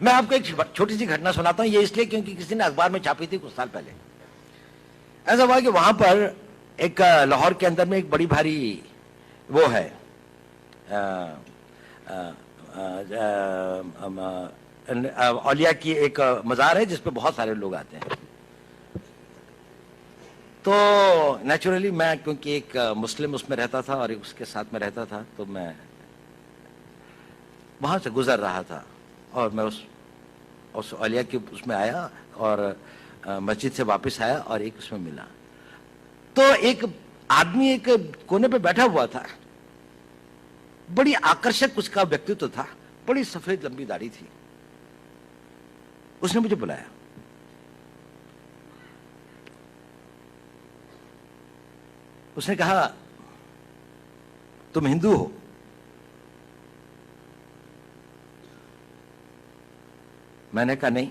मैं आपको एक छोटी सी घटना सुनाता हूं, ये इसलिए क्योंकि किसी ने अखबार में छापी थी कुछ साल पहले। ऐसा हुआ कि वहां पर एक लाहौर के अंदर में एक बड़ी भारी वो है औलिया की एक मज़ार है जिसपे बहुत सारे लोग आते हैं। तो नेचुरली मैं क्योंकि एक मुस्लिम उसमें रहता था और उसके साथ में रहता था, तो मैं वहां से गुजर रहा था और मैं उस औलिया के उसमें आया और मस्जिद से वापस आया और एक उसमें मिला। तो एक आदमी एक कोने पे बैठा हुआ था, बड़ी आकर्षक उसका व्यक्तित्व था, बड़ी सफेद लंबी दाढ़ी थी। उसने मुझे बुलाया। उसने कहा, तुम हिंदू हो? मैंने कहा नहीं।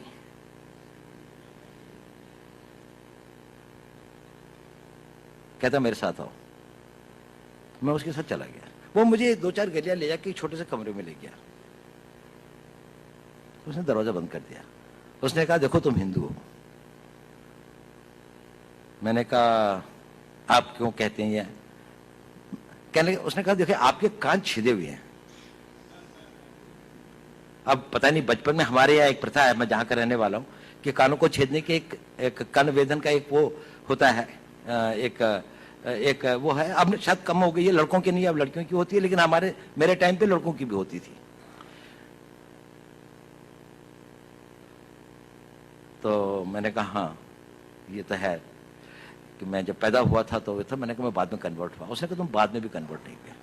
कहता मेरे साथ आओ। मैं उसके साथ चला गया। वो मुझे 2-4 गलियां ले जाके छोटे से कमरे में ले गया। उसने दरवाजा बंद कर दिया। उसने कहा, देखो तुम हिंदू हो। मैंने कहा, आप क्यों कहते हैं ये? कहने उसने कहा, देखिए आपके कान छिदे हुए हैं। अब पता नहीं, बचपन में हमारे यहाँ एक प्रथा है, मैं जहां का रहने वाला हूं, कि कानों को छेदने के एक कर्ण वेदन का एक वो होता है, एक वो है। अब शायद कम हो गई है, लड़कों की नहीं, अब लड़कियों की होती है, लेकिन मेरे टाइम पे लड़कों की भी होती थी। तो मैंने कहा हाँ ये तो है कि मैं जब पैदा हुआ था तो था। मैंने कहा मैं बाद में कन्वर्ट हुआ। उसने कहा तुम बाद में भी कन्वर्ट नहीं हुए।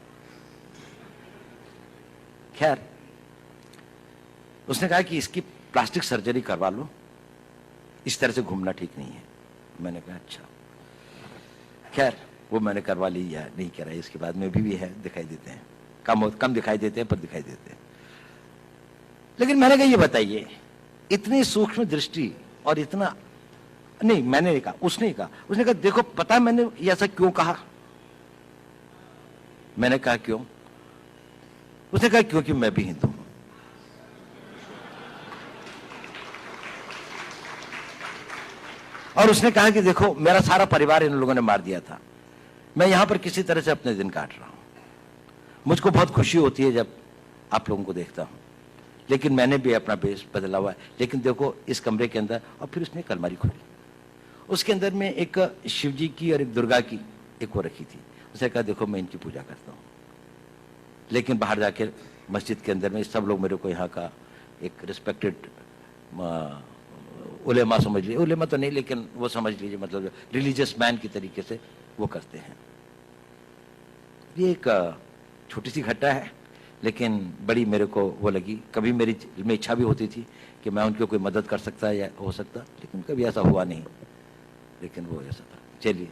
खैर उसने कहा कि इसकी प्लास्टिक सर्जरी करवा लो, इस तरह से घूमना ठीक नहीं है। मैंने कहा अच्छा। खैर वो मैंने करवा ली या नहीं करा, इसके बाद में भी है, दिखाई देते हैं, कम दिखाई देते हैं पर दिखाई देते हैं। लेकिन मैंने कहा ये बताइए, इतनी सूक्ष्म दृष्टि और इतना नहीं, मैंने नहीं कहा, उसने कहा। उसने कहा देखो पता है मैंने ये ऐसा क्यों कहा? मैंने कहा क्यों? उसने कहा क्योंकि मैं भी हिंदू हूं। और उसने कहा कि देखो मेरा सारा परिवार इन लोगों ने मार दिया था, मैं यहां पर किसी तरह से अपने दिन काट रहा हूं। मुझको बहुत खुशी होती है जब आप लोगों को देखता हूं, लेकिन मैंने भी अपना बेस बदला हुआ है। लेकिन देखो इस कमरे के अंदर, और फिर उसने एक अलमारी खोली, उसके अंदर में एक शिव जी की और एक दुर्गा की एक वो रखी थी। उसने कहा देखो मैं इनकी पूजा करता हूँ, लेकिन बाहर जाकर मस्जिद के अंदर में सब लोग मेरे को यहाँ का एक रिस्पेक्टेड उलेमा समझ लीजिए, उलेमा तो नहीं लेकिन वो समझ लीजिए, मतलब रिलीजियस मैन की तरीके से वो करते हैं। ये एक छोटी सी घटना है, लेकिन बड़ी मेरे को वो लगी। कभी मेरी में इच्छा भी होती थी कि मैं उनकी कोई मदद कर सकता या हो सकता, लेकिन कभी ऐसा हुआ नहीं। लेकिन वो ऐसा था। चलिए।